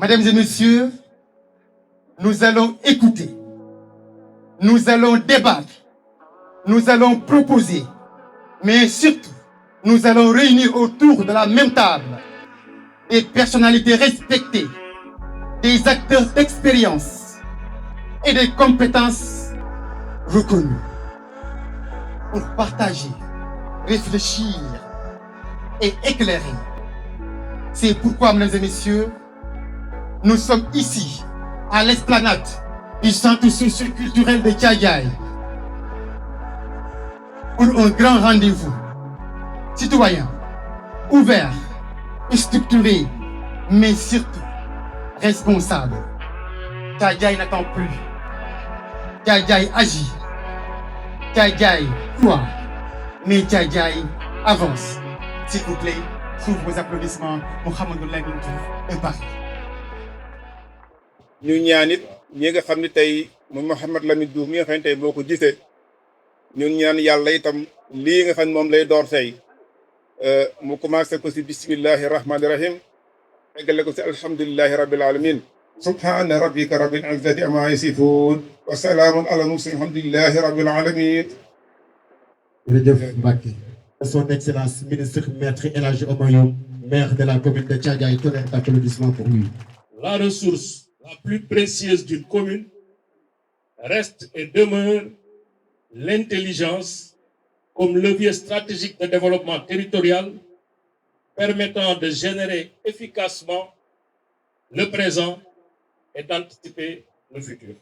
Mesdames et messieurs, nous allons écouter, nous allons débattre, nous allons proposer, mais surtout, nous allons réunir autour de la même table des personnalités respectées, des acteurs d'expérience et des compétences reconnues pour partager, réfléchir et éclairer. C'est pourquoi, mesdames et messieurs, nous sommes ici, à l'esplanade du centre socio-culturel de Thiadiaye, pour un grand rendez-vous citoyen, ouvert, structuré, mais surtout responsable. Thiadiaye n'attend plus. Thiadiaye agit. Thiadiaye croit. Mais Thiadiaye avance. S'il vous plaît, sous vos applaudissements, Mouhamadou Lamine Diouf est parti. ñu ñaan it ñi nga xam ne tey mu Mouhamadou Lamine Diouf mi nga xam ne tey moo ko gisee ñun ñaan yàlla itam lii nga xam ne moom lay door tey mu commencé ko si bismillahi rahmani rahim eggale ko si alhamdulillahi rabbil alamin subhana rabbika rabbil izzati amma yasifun wa salaamun ala mursalin alhamdulillahi rabbil alamin. Jërëjëf Mbacké. Son Excellence ministre Maître El Hadji Oumar Youm, maire de la commune de Thiadiaye, tous les applaudissements pour lui. La ressource la plus précieuse d'une commune reste et demeure l'intelligence comme levier stratégique de développement territorial permettant de générer efficacement le présent et d'anticiper le futur.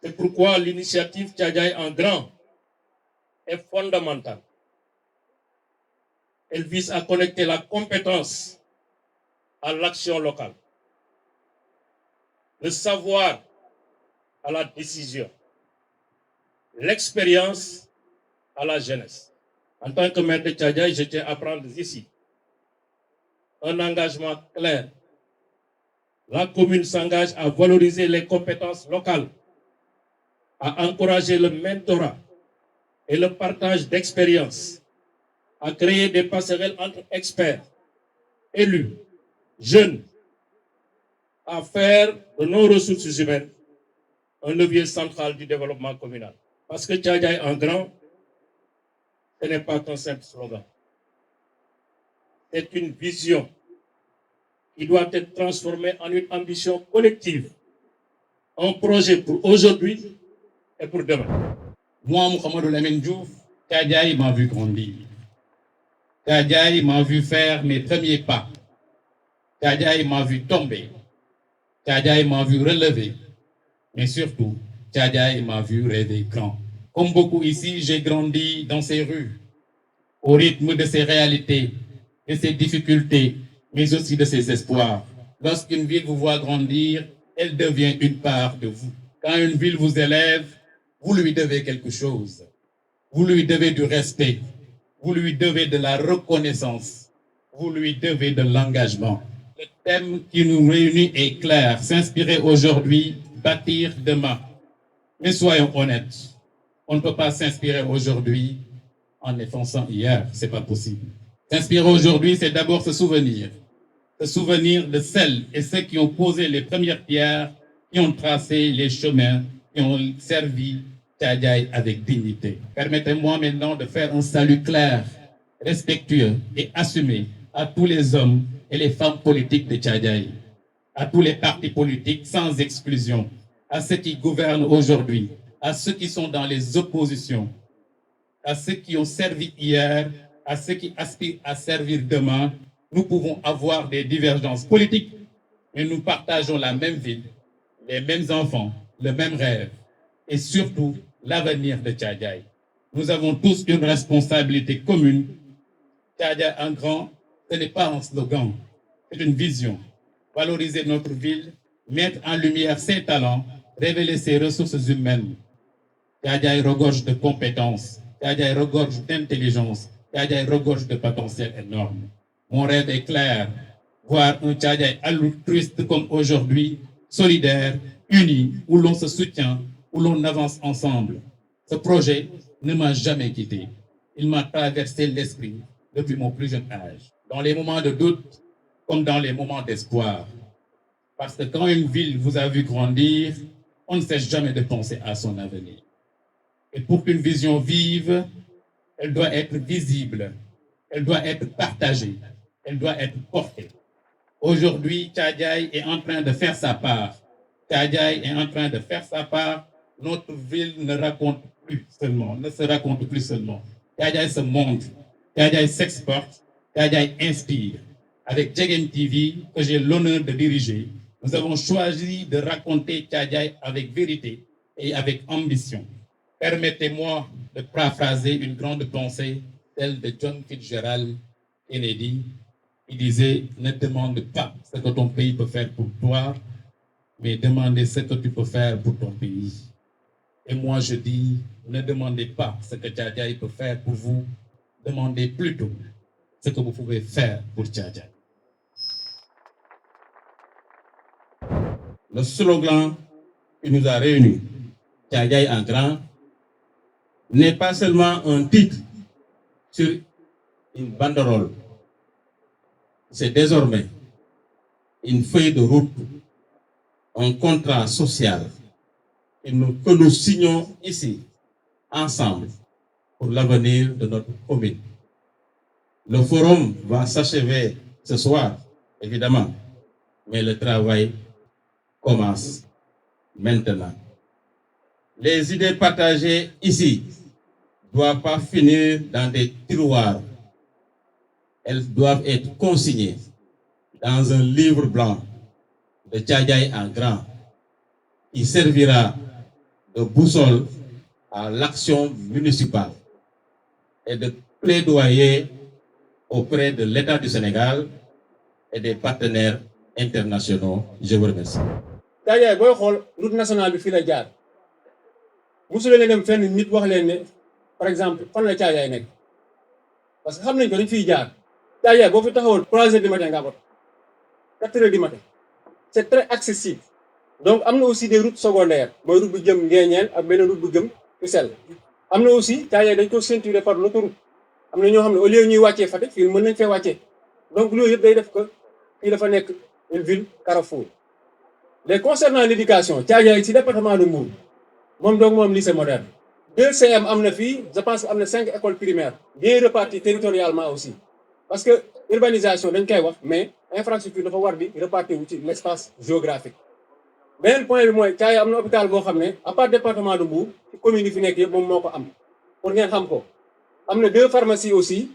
C'est pourquoi l'initiative Thiadiaye en grand est fondamentale. Elle vise à connecter la compétence à l'action locale, le savoir à la décision, l'expérience à la jeunesse. En tant que maire de Thiadiaye, je tiens à prendre ici un engagement clair. La commune s'engage à valoriser les compétences locales, à encourager le mentorat et le partage d'expériences, à créer des passerelles entre experts, élus, jeunes, à faire de nos ressources humaines un levier central du développement communal. Parce que Thiadiaye en grand, ce n'est pas qu'un simple slogan. C'est une vision qui doit être transformée en une ambition collective, un projet pour aujourd'hui et pour demain. Moi, Mouhamadou Lamine Diouf, Thiadiaye m'a vu grandir. Thiadiaye m'a vu faire mes premiers pas. Thiadiaye m'a vu tomber. Thiadiaye m'a vu relever. Mais surtout, Thiadiaye m'a vu rêver grand. Comme beaucoup ici, j'ai grandi dans ces rues, au rythme de ces réalités, de ces difficultés, mais aussi de ses espoirs. Lorsqu'une ville vous voit grandir, elle devient une part de vous. Quand une ville vous élève, vous lui devez quelque chose. Vous lui devez du respect. Vous lui devez de la reconnaissance. Vous lui devez de l'engagement. Le thème qui nous réunit est clair. S'inspirer aujourd'hui, bâtir demain. Mais soyons honnêtes. On ne peut pas s'inspirer aujourd'hui en effaçant hier. C'est pas possible. S'inspirer aujourd'hui, c'est d'abord se souvenir. Se souvenir de celles et ceux qui ont posé les premières pierres, qui ont tracé les chemins, qui ont servi Thiadiaye avec dignité. Permettez-moi maintenant de faire un salut clair, respectueux et assumé à tous les hommes et les femmes politiques de Thiadiaye, à tous les partis politiques sans exclusion, à ceux qui gouvernent aujourd'hui, à ceux qui sont dans les oppositions, à ceux qui ont servi hier, à ceux qui aspirent à servir demain. Nous pouvons avoir des divergences politiques, mais nous partageons la même ville, les mêmes enfants, le même rêve et surtout l'avenir de Thiadiaye. Nous avons tous une responsabilité commune. Thiadiaye en grand, ce n'est pas un slogan, c'est une vision. Valoriser notre ville, mettre en lumière ses talents, révéler ses ressources humaines. Thiadiaye regorge de compétences, Thiadiaye regorge d'intelligence, Thiadiaye regorge de potentiel énorme. Mon rêve est clair, voir un Thiadiaye altruiste comme aujourd'hui, solidaire, uni, où l'on se soutient, où l'on avance ensemble. Ce projet ne m'a jamais quitté. Il m'a traversé l'esprit depuis mon plus jeune âge. Dans les moments de doute, comme dans les moments d'espoir. Parce que quand une ville vous a vu grandir, on ne cesse jamais de penser à son avenir. Et pour qu'une vision vive, elle doit être visible, elle doit être partagée, elle doit être portée. Aujourd'hui, Thiadiaye est en train de faire sa part. Thiadiaye est en train de faire sa part. Notre ville ne se raconte plus seulement. Thiadiaye se montre, Thiadiaye s'exporte, Thiadiaye inspire. Avec Djegem TV, que j'ai l'honneur de diriger, nous avons choisi de raconter Thiadiaye avec vérité et avec ambition. Permettez-moi de paraphraser une grande pensée, celle de John Fitzgerald Kennedy, qui disait « Ne demande pas ce que ton pays peut faire pour toi, mais demandez ce que tu peux faire pour ton pays. » Et moi je dis « Ne demandez pas ce que Thiadiaye peut faire pour vous, demandez plutôt ce que vous pouvez faire pour Thiadiaye. » Le slogan qui nous a réunis, Thiadiaye en grand, n'est pas seulement un titre sur une banderole. C'est désormais une feuille de route, un contrat social que nous signons ici, ensemble, pour l'avenir de notre commune. Le forum va s'achever ce soir, évidemment, mais le travail commence maintenant. Les idées partagées ici ne doivent pas finir dans des tiroirs. Elles doivent être consignées dans un livre blanc de Thiadiaye en grand qui servira de boussole à l'action municipale et de plaidoyer auprès de l'État du Sénégal et des partenaires internationaux. Je vous remercie. Thiadiaye booy xool route nationale bi fii la jaar mosu leen dem fenn nit wax leen ne par exemple fan la Thiadiaye nekk parce que xam nañ ko dañ fiy jaar Thiadiaye boo fi taxawoon 3 heures du matin nga am 4 heures du matin c'est très accessible. Donc am na aussi des routes secondaires mooy route bu jëm Nguéniène ak beneen route bu jëm Fissel. Am na aussi Thiadiaye dañ ko ceinturé par l'autoroute am na ñoo xam ne au lieu ñuy wàccee Fatick fii mën nañ fee wàccee donc loolu yëpp day def que fii dafa nekk une ville carrefour. Les concernant l'éducation Thiadiaye ci département de Mbour moom donc moom lycée moderne 2 CM am na fii je pense que am na 5 écoles primaires bien réparties territorialement aussi parce que urbanisation dañ koy wax mais infrastructure dafa war di répartir wu ci l'espace géographique. Beneen point bi mooy Thiadiaye am na hôpital boo xam ne à part département de Mbour ci commune yi fi nekk yëpp moom moo ko am pour ngeen xam ko. Am na 2 pharmacies aussi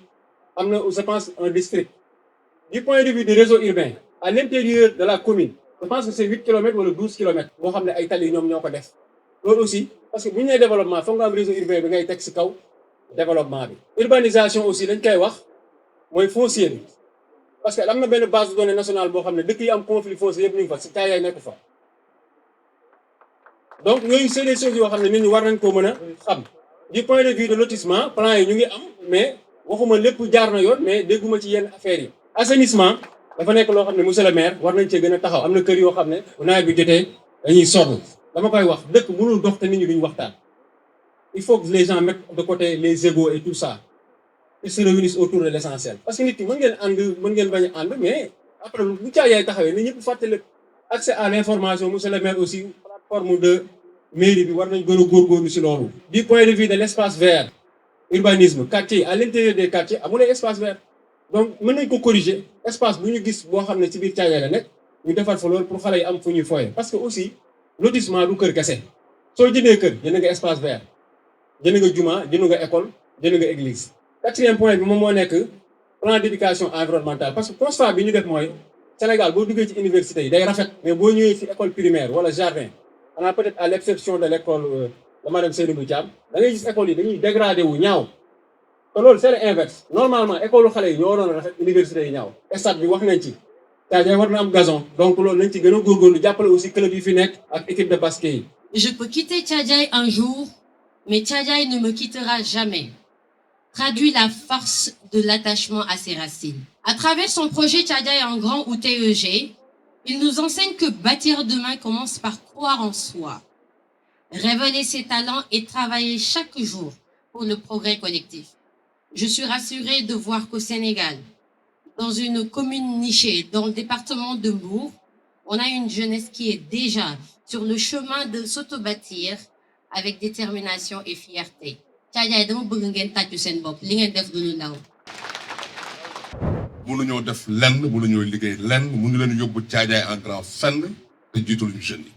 am na je pense un district. Du point de vue du réseau urbain à l'intérieur de la commune je pense que c'est 8 km wala 12 km boo xam ne ay tali ñoom ñoo ko def loolu aussi parce que bu ñu nee développement foog nga am réseau urbain bi ngay teg ci kaw développement bi. Urbanisation aussi dañ koy wax mooy foncier bi parce que am na benn base de données nationale boo xam ne dëkk yi am conflit foncier yëpp ñu ngi fa ci Thiadiaye nekk fa. Donc yooyu c'est des choses yoo xam ne nit ñi war nañ ko mën a xam du point de vue de lotissement plan yi ñu ngi am mais waxuma lépp jaar na yoon mais dégguma ci yenn affaires yi. Assainissement dafa nekk loo xam ne monsieur le maire war nañ cee gën a taxaw am na kër yoo xam ne bu nawet bi jotee dañuy sonn dama koy wax dëkk mënul dox te nit ñi duñ waxtaan. Il faut que les gens mettent de côté les égos et tout ça ils se réunissent autour de l'essentiel parce que nit ki mën ngeen ànd mën ngeen bañ a ànd mais après bu Thiadiaye taxawee nit ñëpp fàttali accès à l'information monsieur le maire aussi plateforme de mairie bi war nañ gën a góorgóorlu ci loolu. Du point de vue de l'espace vert urbanisme quartier à l'intérieur des quartiers amul espace vert donc mën nañ ko corriger espace bu ñu gis boo xam ne ci biir Thiadiaye la nekk ñu defar fa loolu pour xale yi am fu ñuy foyee parce que aussi lotissement du kër kese soo jëndee kër jënd nga espace vert jënd nga juma jënd nga école jënd nga église. 4e point bi moom moo nekk plan d'éducation environnementale parce que constat bi ñu def mooy Sénégal boo duggee ci université yi day rafet mais boo ñëwee ci école primaire wala jardin xanaa peut-être à l'exception de l'école de madame Seynabou Thiam da ngay gis école yi dañuy dégradé wu ñaaw te loolu c'est l'inverse normalement école xale yi ñoo waroon a rafet université yi ñaaw stade bi wax nañ ci Thiadiaye war na am gazon donc loolu nañ ci gën a góorgóorlu jàppale aussi club yi fi nekk ak équipe de basket yi. Je peux quitter Thiadiaye un jour mais Thiadiaye ne me quittera jamais. Traduit la force de l'attachement à ses racines. À travers son projet Thiadiaye en grand ou TEG, il nous enseigne que bâtir demain commence par croire en soi, révéler ses talents et travailler chaque jour pour le progrès collectif. Je suis rassurée de voir qu'au Sénégal, dans une commune nichée dans le département de Mbour, on a une jeunesse qui est déjà sur le chemin de s'auto-bâtir avec détermination et fierté. Thiadiaye dama bëgg ngeen tàccu seen bopp li ngeen def du lu ndaw. mënuñoo def lenn mënuñoo liggéey lenn mënu leen yóbbu Thiadiaye en grand fenn te jiitaluñu jeunes yi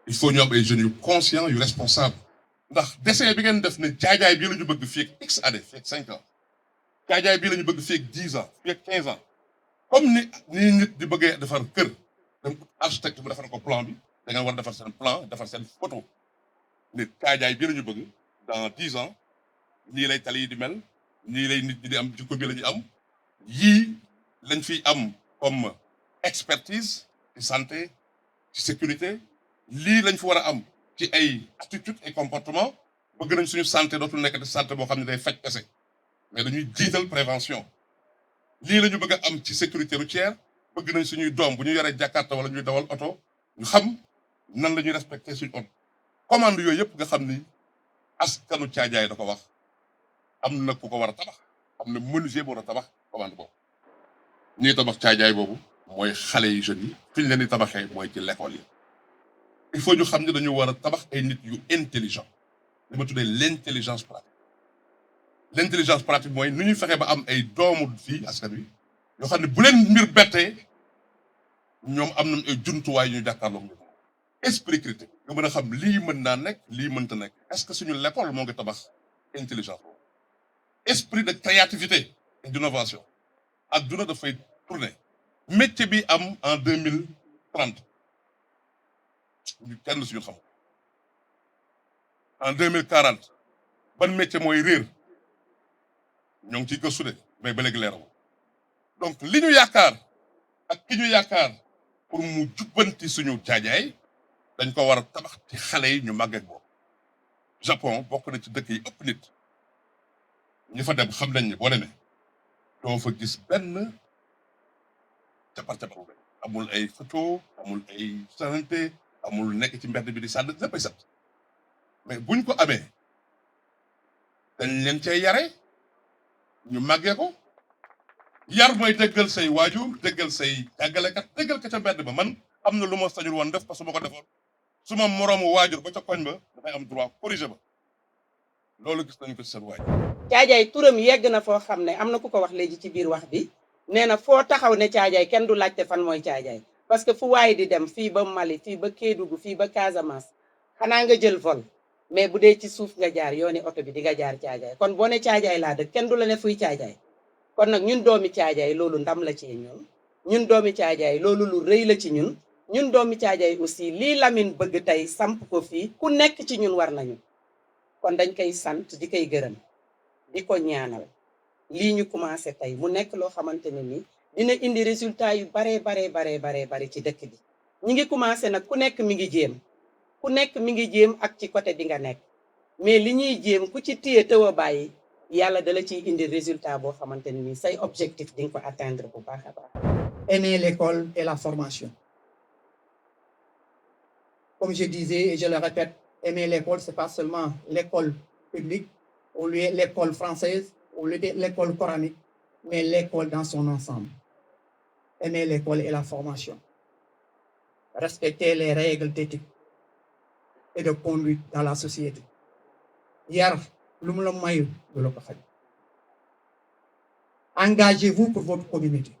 il faut ñu am ay jeunes yu conscients yu responsables ndax dessin bi ngeen def ne Thiadiaye bii la ñu bëgg fii ak x année fii ak 5 ans Thiadiaye bii la ñu bëgg fii ak 10 ans fii ak 15 ans comme ni nit di bëggee defar kër dem architecte bu defar ko plan bi da ngeen war a defar seen plan defar seen photo ne Thiadiaye bii la ñu bëgg dans 10 ans nii lay tali yi di mel nii lay nit ñi di am jikko bi la ñu am yii lañ fiy am comme expertise ci santé ci sécurité lii lañ fi war a am ci ay attitude et comportement bëgg nañ suñu santé dootul nekk di santé boo xam ne day faj kese mais dañuy jiital prévention lii la ñu bëgg a am ci sécurité routière bëgg nañ suñuy doom bu ñu yoree Jakarta wala ñuy dawal oto ñu xam nan la ñuy respecté suñu oto commande yooyu yëpp nga xam ni askanu Thiadiaye da ko wax am na ku ko war a tabax am na menuisier bu war a tabax commande boobu ñuy tabax Thiadiaye boobu mooy xale yi jeunes yi fi ñu leen di tabaxee mooy ci l'école yi il faut ñu xam ne dañu war a tabax ay nit yu intelligent li ma tuddee l'intelligence pratique l'intelligence pratique mooy nu ñuy fexe ba am ay doomu fii askan wi yoo xam ne bu leen mbir bettee ñoom am nañ ay jumtuwaay yu ñu jàkkaarloo ñu esprit critique nga mën a xam lii mën naa nekk lii mënta nekk est-ce que suñu l'école moo ngi tabax intelligence boobu esprit de créativité et d'innovation adduna dafay tourner métier bi am en 2030 ñu kenn suñu xam en 2040 ban métier mooy réer ñoo ngi ciy gëstu de mais ba léegi leeral donc li ñu yaakaar ak ki ñu yaakaar pour mu jubbanti suñu Thiadiaye dañ ko war a tabax ci xale yi ñu màgget boobu Japon bokk na ci dëkk yi ëpp nit ñi fa dem xam nañ ne boo demee doo fa gis benn capar-capar amul ay photo amul ay santé amul nekk ci mbedd bi di sàdd léppay sat mais buñ ko amee dañ leen cee yare ñu màggee ko yar mooy déggal say waajur déggal say jàngalekat déggal ko ca mbedd ba man am na lu ma sañul woon def parce que ma ko defoon su ma moroomu waajur ba ca koñ ba dafay am droit corriger ba loolu gis nañu ko ci seen waajur. Thiadiaye turam yegg na foo xam ne am na ku ko wax léegi ci biir wax bi nee na foo taxaw ne Thiadiaye kenn du laajte fan mooy Thiadiaye parce que fu waaye di dem fii ba Mali fii ba Kédougou fii ba Casamance xanaa nga jël vol mais bu dee ci suuf nga jaar yooni oto bi di nga jaar Thiadiaye kon boo ne Thiadiaye laa dëkk kenn du la ne fuy Thiadiaye kon nag ñun doomi Thiadiaye loolu ndam la ci ñun doomi Thiadiaye loolu lu rëy la ci ñun doomi Thiadiaye aussi lii Lamine bëgg tey samp ko fii ku nekk ci ñun war nañu kon dañ koy sant di koy gërëm di ko ñaanal lii ñu commencé tey mu nekk loo xamante ne ni dina indi résultat yu bare ci dëkk bi ñi ngi commencé nag ku nekk mi ngi jéem ak ci côté bi nga nekk mais li ñuy jéem ku ci téye tëw a bàyyi yàlla dala ciy indi résultat boo xamante ne ni say objectif di nga ko atteindre bu baax a baax. Aimer l'école et la formation. Comme je disais et je le répète, aimer l'école, c'est pas seulement l'école publique ou l'école française ou l'école coranique, mais l'école dans son ensemble. Aimer l'école et la formation. Respecter les règles d'éthique et de conduite dans la société. Yar, engagez-vous pour votre communauté.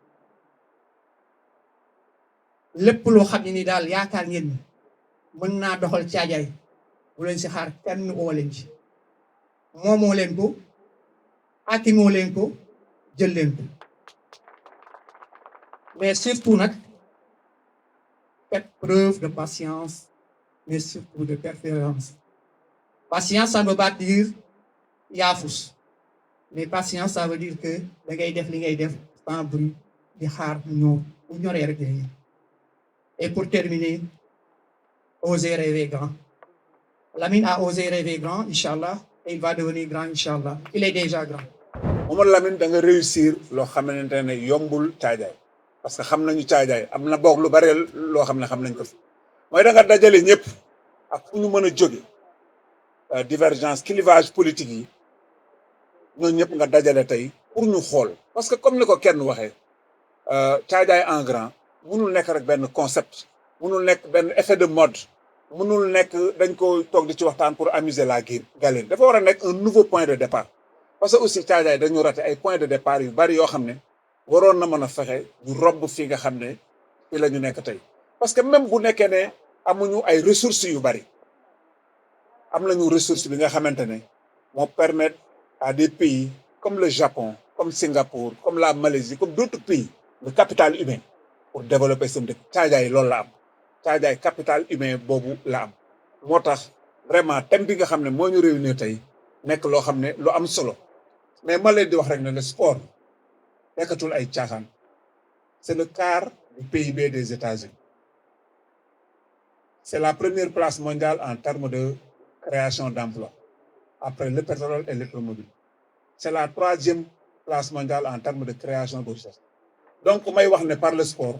lépp loo xam ne ni daal yaakaar ngeen ni mën naa doxal Thiadiaye bu leen si xaar kenn oo leen ci moomoo leen ko akimoo leen ko jël leen ko mais surtout nag faites preuve de patience mais surtout de persévérance. Patience, ça ne veut pas dire yaafus mais patience ça veut dire que da ngay def li ngay def sans bruit di xaar ñëw bu ñoree rek dinañ. Et pour terminer, oser rêver grand. Lamine a osé rêver grand, Inch'Allah, et il va devenir grand, Inch'Allah. Il est déjà grand. Mamadou Lamine da nga réussir loo xamante ne yombul Thiadiaye parce que xam nañu Thiadiaye am na boog lu bare loo xam ne xam nañ ko fi mooy da nga dajale ñëpp ak fu ñu mën a jóge divergence clivage politique yi ñooñu ñëpp nga dajale tey pour ñu xool parce que comme ni ko kenn waxee Thiadiaye en grand mënul nekk rek benn concept mënul nekk benn effet de mode mënul nekk dañ ko toog di ci waxtaan pour amuser la galerie dafa war a nekk un nouveau point de départ parce que aussi Thiadiaye dañu raté ay point de départ yu bari yoo xam ne waroon na mën a fexe ñu robb fi nga xam ne fi la ñu nekk tey parce que même bu nekkee ne amuñu ay ressources yu bari am nañu ressource bi nga xamante ne moo permettre à des pays comme le Japon comme Singapour comme la Malaisie comme d'autres pays le capital humain pour développer seen dëkk Thiadiaye loolu la am Thiadiaye capital humain boobu la am moo tax vraiment thème bi nga xam ne moo ñu réunir tey nekk loo xam ne lu am solo mais ma leen di wax rek ne le sport nekkatul ay caaxaan c'est le quart du PIB des États-Unis c'est la première place mondiale en termes de création d'emplois après le pétrole et l'automobile c'est la troisième place mondiale en termes de création de richesse donc may wax ne par le sport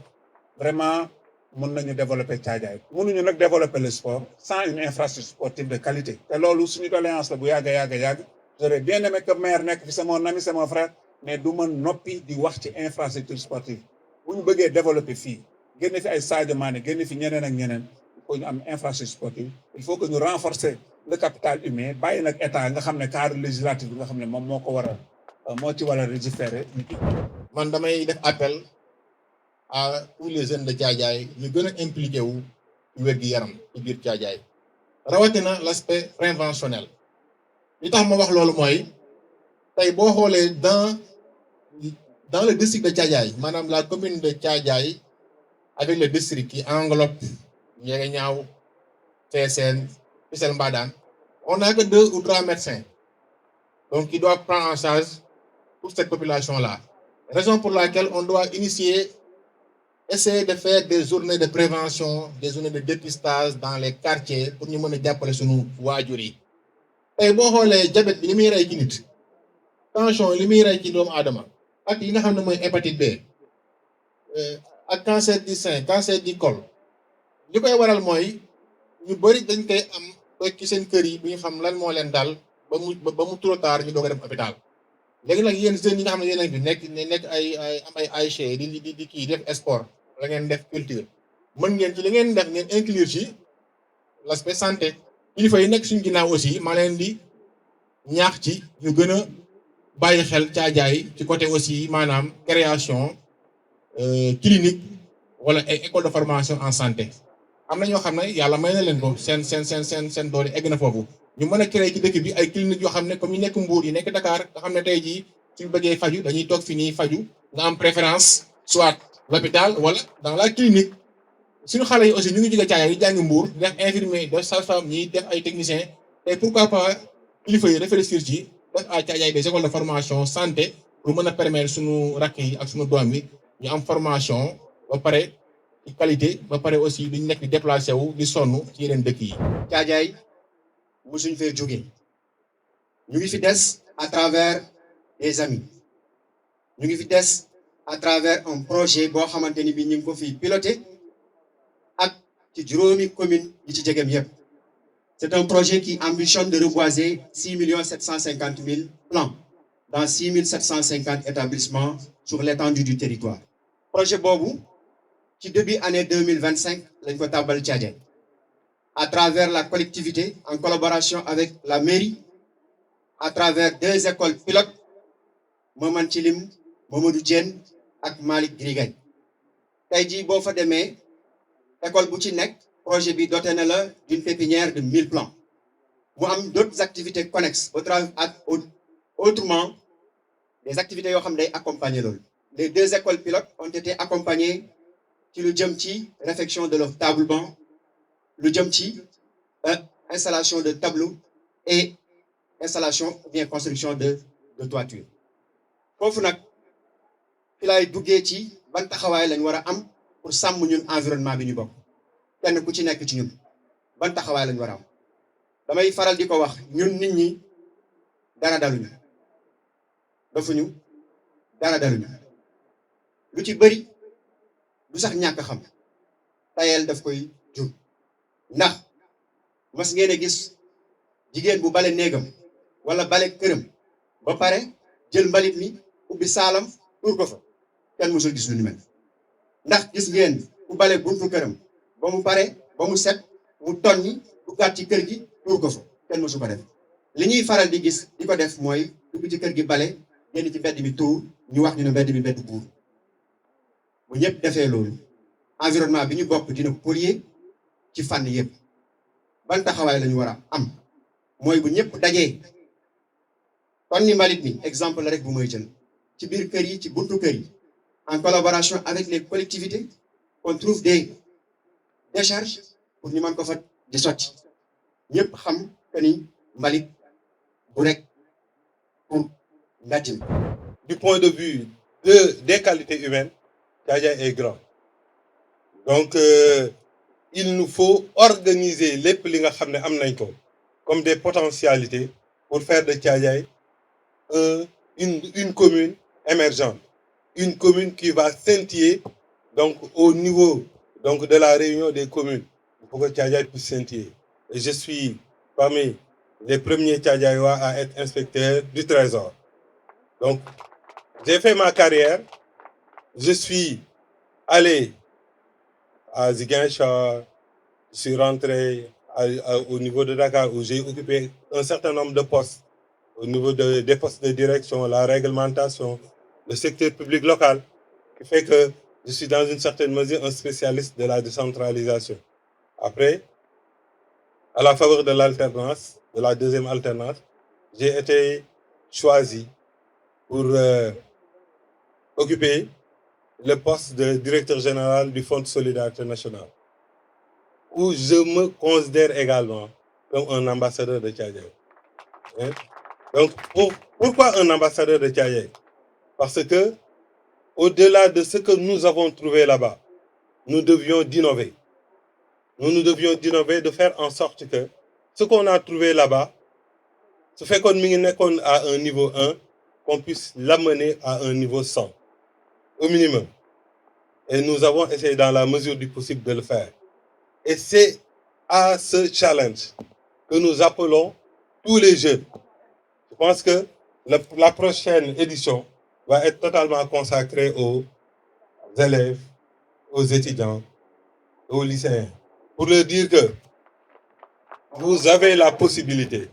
vraiment mën nañu développer Thiadiaye mënuñu nag développer le sport sans une infrastructure sportive de qualité te loolu suñu doléance la bu yàgg j'aurais bien aimé que maire nekk fi c'est mon ami c'est mon frère mais du mën noppi di wax ci infrastructure sportive bu ñu bëggee développer fii génne fi ay Sadio Mané génne fi ñeneen ak ñeneen il faut ñu am infrastructure sportive il faut que ñu renforcer le capital humain bàyyi nag état nga xam ne cadre législatif bi nga xam ne moom moo ko war a moo ci war a légiférer. man damay def appel à tous les jeunes de Thiadiaye ñu gën a impliqué wu ci wér-gi-yaram ci biir Thiadiaye rawatina l'aspect préventionnel li tax ma wax loolu mooy tey boo xoolee dans le district de Thiadiaye maanaam la commune de Thiadiaye avec le district qui englobe Ndiéguéniao Fessène Fissel Mbadane on n'a que 2 ou 3 médecins donc qui doivent prendre en charge toute cette population là raison pour laquelle on doit essayer de faire des journées de prévention des journées de dépistage dans les quartiers pour ñu mën a jàppale suñu waajur yi tey boo xoolee diabète bi li muy rey ci nit tension li muy rey ci doomu aadama ak yi nga xam ne mooy hépatite B ak cancer du sein cancer du col li koy waral mooy ñu bëri dañ koy am toog ci seen kër yi bu ñu xam lan moo leen dal ba mu trop tard ñu doog a dem hôpital léegi nag yéen jeunes yi nga xam ne yéen a ngi nekk ay am ay ASC di kii def sport la ngeen def culture mën ngeen ci li ngeen def ngeen inclure ci l'aspect santé kilifa yi nekk suñu ginnaaw aussi maa leen di ñaax ci ñu gën a bàyyi xel Thiadiaye ci côté aussi maanaam création clinique wala ay école de formation en santé am na ñoo xam ne yàlla may na leen ko seen doole egg na foofu ñu mën a créer ci dëkk bi ay clinique yoo xam ne comme yi nekk Mbour yi nekk Dakar nga xam ne tey jii suñu bëggee faju dañuy toog fi nii faju nga am préférence soit l'hôpital wala dans la clinique suñu xale yi aussi ñu ngi jóge Thiadiaye yi jàngi Mbour def infirmier def sage-femme ñi def ay technicien et pourquoi pas kilifa yi réfléchir ci def à Thiadiaye des écoles de formation santé pour mën a permettre suñu rakk yi ak suñu doom yi ñu am formation ba pare ci qualité ba pare aussi duñ nekk di déplacé wu di sonn ci yeneen dëkk yi. Thiadiaye musuñ fee jóge ñu ngi fi des à travers des amis ñu ngi fi des à travers un projet boo xamante ni bi ñu ngi ko fi piloté ak ci juróomi commune yi ci jegem yëpp c'est un projet qui ambitionne de reboiser 6,750,000 plants dans 6,750 établissements sur l'étendue du territoire projet boobu ci début année 2025 lañ ko tàbbal Thiadiaye à travers la collectivité en collaboration avec la mairie à travers 2 écoles pilotes Maman Thilim Mamadou Diène ak Malick Grigay tey jii boo fa demee école bu ci nekk projet bi doté na la d'une pépinière de 1000 plants mu am d'autres activités connexes autrement des activités yoo xam ne day accompagner loolu les 2 écoles pilotes ont été accompagnées ci lu jëm ci réfection de leur table-banc lu jëm ci installation de tableau et installation ou bien construction de toiture foofu nag fi laay duggee ci ban taxawaay lañ war a am pour sàmm ñun environnement bi ñu bokk kenn ku ci nekk ci ñun ban taxawaay lañ war a am damay faral di ko wax ñun nit ñi dara daluñu dafuñu dara daluñu lu ci bëri du sax ñàkk xam tayel daf koy jur ndax mas ngeen a gis jigéen bu bale néegam wala bale këram ba pare jël mbalit mi ubbi saalam tuur ko fa kenn mësul gis lu ni mel ndax gis ngeen ku bale buntu këram ba mu pare ba mu set mu tonni duggaat ci kër gi tuur ko fa kenn mësu ko def li ñuy faral di gis di ko def mooy dugg ci kër gi bale génn ci mbedd mi tuur ñu wax ñu ne mbedd mi mbedd buur bu ñëpp defee loolu environnement bi ñu bokk dina polluer ci fànn yëpp ban taxawaay la ñu war a am mooy bu ñëpp dajee tonni mbalit mi exemple la rek bu may jël ci biir kër yi ci buntu kër yi en collaboration avec les collectivités on trouve des décharges pour ñu mën ko fa di sotti ñëpp xam que ni mbalit bu rek pour mbedd mi. Du point de vue des qualités humaines, Thiadiaye est grand. Donc, il nous faut organiser les li nga xam ne am nañ ko comme des potentialités pour faire de Thiadiaye une commune émergente, une commune qui va scintiller donc au niveau donc de la réunion des communes pour que Thiadiaye puisse scintiller. Et je suis parmi les premiers Thiadiayois à être inspecteur du Trésor. Donc, j'ai fait ma carrière, je suis allé à Ziguinchor, je suis rentré au niveau de Dakar où j'ai occupé un certain nombre de postes, au niveau des postes de direction, la réglementation, le secteur public local, qui fait que je suis dans une certaine mesure un spécialiste de la décentralisation. Après, à la faveur de l'alternance, de la deuxième alternance, j'ai été choisi pour occuper le poste de directeur général du Fonds de solidarité nationale, où je me considère également comme un ambassadeur de Thiadiaye. Donc, pourquoi un ambassadeur de Thiadiaye? Parce que, au-delà de ce que nous avons trouvé là-bas, nous devions d'innover. Nous devions d'innover, de faire en sorte que ce qu'on a trouvé là-bas, ce fait qu'on est à un niveau 1, qu'on puisse l'amener à un niveau 100, au minimum. Et nous avons essayé dans la mesure du possible de le faire. Et c'est à ce challenge que nous appelons tous les jeunes. Je pense que la prochaine édition va être totalement consacrée aux élèves, aux étudiants, aux lycéens, pour leur dire que vous avez la possibilité,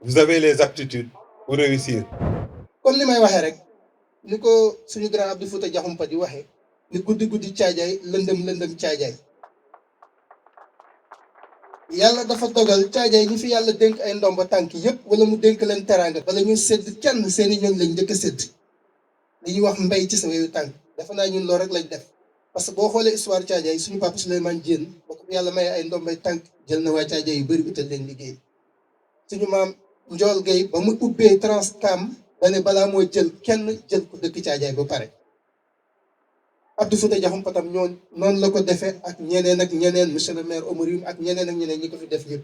vous avez les aptitudes pour réussir. Comme li may waxee rek ni ko suñu grand Abdou Fouta Diakhoumpa di waxee ni guddi guddi Thiadiaye lëndëm Thiadiaye yàlla dafa dogal Thiadiaye ñi fi yàlla dénk ay ndomba tànk yépp wala mu dénk leen teraanga bala ñu sédd kenn seeni ñooñ lañ njëkk a sédd li ñuy wax mbay ci sa weyu tànk dafa naa ñun loolu rek lañ def parce que boo xoolee histoire Thiadiaye suñu papa Souleymane Diène ba ko yàlla may ay ndombay tànk jël na waa Thiadiaye yu bëri utal leen liggéey suñu maam Ndiol Gueye ba mu ubbee Transcam dane balaa moo jël kenn jël ko dëkk Thiadiaye ba pare Abdou Fouta Diakhoumpa tam ñoon noonu la ko defee ak ñeneen monsieur le maire Omar Youm ak ñeneen ñi ko fi def yëpp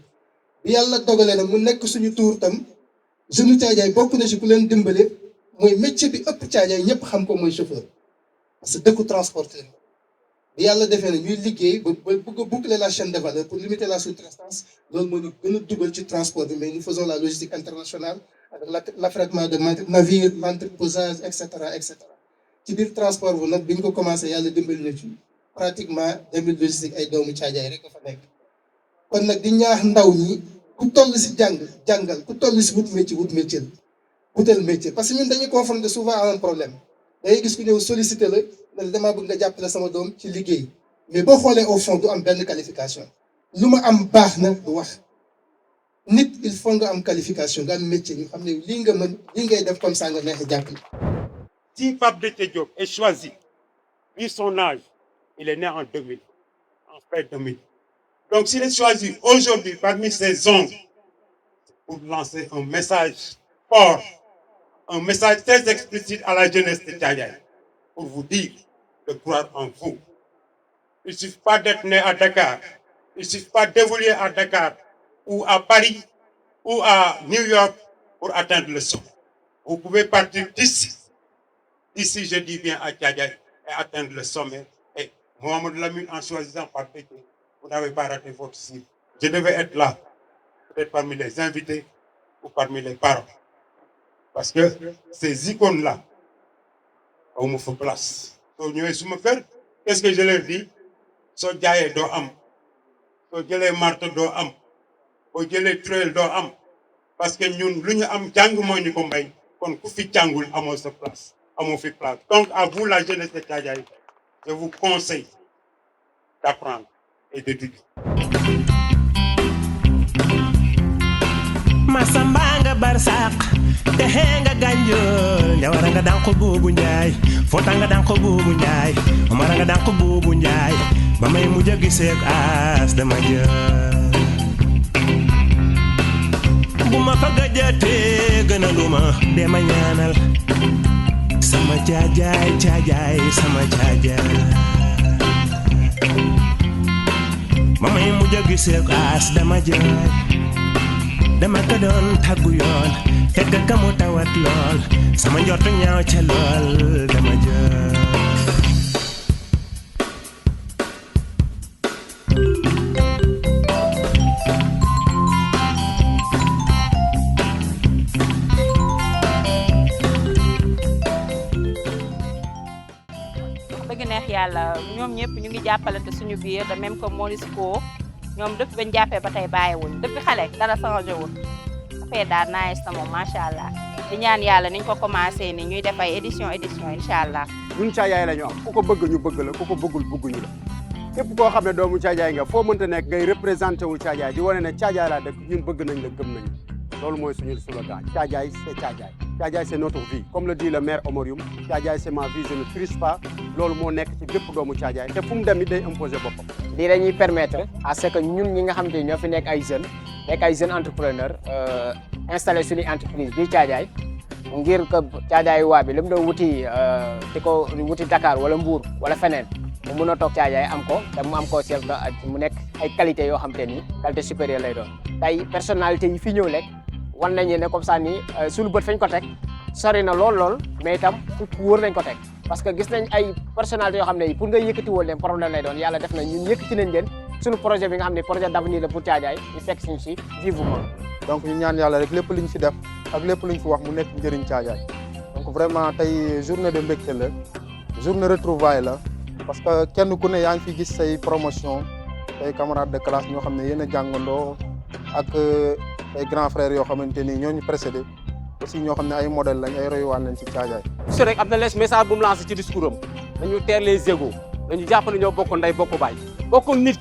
bi yàlla dogalee nag mu nekk suñu tour tam jeune Thiadiaye bokk na ci ku leen dimbale mooy métier bi ëpp Thiadiaye ñëpp xam ko mooy chauffeur parce que dëkku transporteur bi yàlla defee na ñuy liggéey ba bëgg a boucler la chaîne de valeur pour limiter la sous-traitance loolu moo ñu gën a dugal ci transport bi mais nous faisons la logistique internationale avec l'affrètement de navires, l'entreposage, etc., etc. ci biir transport bu nag bi ñu ko commencé yàlla dimbali na ci pratiquement 2000 logistique ay doomu Thiadiaye rek a fa nekk kon nag di ñaax ndaw ñi ku toll si jàngal ku toll si wut métier wutal métier parce que ñun dañuy confronter souvent à un problème dangay gis ku ñëw solliciter la ne damaa bëgg nga jàppale sama doom ci liggéey mais boo xoolee au fond du am benn qualification lu ma am baax na du wax nit il faut nga am qualification nga am métier ñu xam ne lii nga mën lii ngay def comme ça nga neex a jàppale. Si Pape Déthié Diop est choisi, vu son âge, il est né en 2000, en fait 2000. Donc s'il est choisi aujourd'hui parmi ces hommes, c'est pour lancer un message fort, un message très explicite à la jeunesse de Thiadiaye, pour vous dire de croire en vous. Il ne suffit pas d'être né à Dakar, il ne suffit pas d'évoluer à Dakar, ou à Paris, ou à New York, pour atteindre le sommet. Vous pouvez partir d'ici. Ici, je dis bien à Thiadiaye et atteindre le sommet. Et Mohamed Lamine, en choisissant Pape Déthié, vous n'avez pas raté votre cible. Je devais être là, peut-être parmi les invités ou parmi les parents. Parce que ces icônes-là, awma fa place soo ñëwee suma kër qu'est-ce que je leur dis soo jaayee doo am soo jëlee marto doo am boo jëlee truelle doo am parce que ñun lu ñu am jàng moo ñu ko mbay kon ku fi jàngul amoo sa place amoo fi place donc à vous la jeunesse de Thiadiaye je vous conseille d'apprendre et d'étudier. Masambanga barsak tehenga ganjol nyawaranga danko bubu nyaay fotanga danko bubu nyaay omaranga danko bubu nyaay mamay muja gisek as dama je buma fagajate gëna luma dema ñaanal sama Thiadiaye sama Thiadiaye mamay muja gisek as dama je dama ko doon tàggu yoon fekk ka mu tawat lool sama njortu ñaaw ca lool dama jël bëgg neex yàlla ñoom ñëpp ñu ngi jàppalante suñu biir de même que Monisco ñoom depuis bañ jàppee ba tey bàyyiwuñ depuis xale dara changé wul dafay daal nice na moom macha allah di ñaan yàlla niñ ko commencé ni ñuy def ay édition incha allah. ñun Thiadiaye la ñu am ku ko bëgg ñu bëgg la ku ko bëggul bëgguñu la képp koo xam ne doomu Thiadiaye nga foo mënta nekk ngay représenté wu Thiadiaye di wane ne Thiadiaye laa dëkk ñun bëgg nañ la gëm nañ loolu mooy suñu slogan Thiadiaye c'est Thiadiaye Thiadiaye c'est notre vie comme le dit le maire Omar Youm Thiadiaye c'est ma vie je ne triche pas loolu moo nekk ci bépp doomu Thiadiaye te fu mu dem it day imposer boppam. lii dañuy permettre à ce que ñun ñi nga xamante ni ñoo fi nekk ay jeunes entrepreneurs installé suñuy entreprise bii Thiadiaye ngir que Thiadiaye waa bi li mu doon wuti di ko wuti Dakar wala Mbour wala feneen mu mun a toog Thiadiaye am ko te mu am ko chef mu nekk ay qualité yoo xamante ni qualité supérieure lay doon tey personnalité yi fi ñëw lekk wan nañu ne comme ça ni suñu bët fañ ko teg sori na lool mais itam fu wóor nañ ko teg parce que gis nañ ay personnalité yoo xam ne pour nga yëkkati woon leen problème lay doon yàlla def na ñun yëkkati nañ leen suñu projet bi nga xam ne projet d'avenir la pour Thiadiaye ñu fekk suñu si vivement. donc ñu ñaan yàlla rek lépp lu ñu fi def ak lépp lu ñu fi wax mu nekk njëriñ Thiadiaye donc vraiment tey journée de mbégte la journée retrouvaille la parce que kenn ku ne yaa ngi fi gis say promotion say camarades de classe ñoo xam ne yéen a jàngandoo ak ay grands frères yoo xamante ni ñoo ñu précédé aussi ñoo xam ne ay modèle lañ ay royuwaay lañ ci Thiadiaye. su rek am na les message bu mu lancé ci discours am dañu teer les égos dañu jàpp ne ñoo bokk ndey bokk baay bokk nit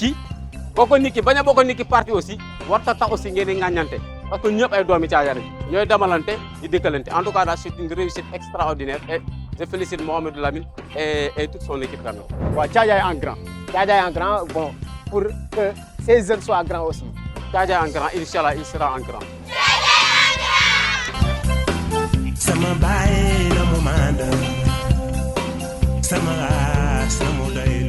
ki bañ a bokk nit ki parti aussi warta tax aussi ngeen di ŋàññante parce que ñëpp ay doomi Thiadiaye lañ ñooy demalante di dëkkalante en tout cas daal c'est une réussite extraordinaire et je félicite Mohamed Lamine et toute son équipe quand même. waaw Thiadiaye en grand. Thiadiaye en grand bon pour que ces jeunes soient grands aussi. Thiadiaye en grand inchallah il sera en grand. sama baay na mu mànd sama aas na mu doy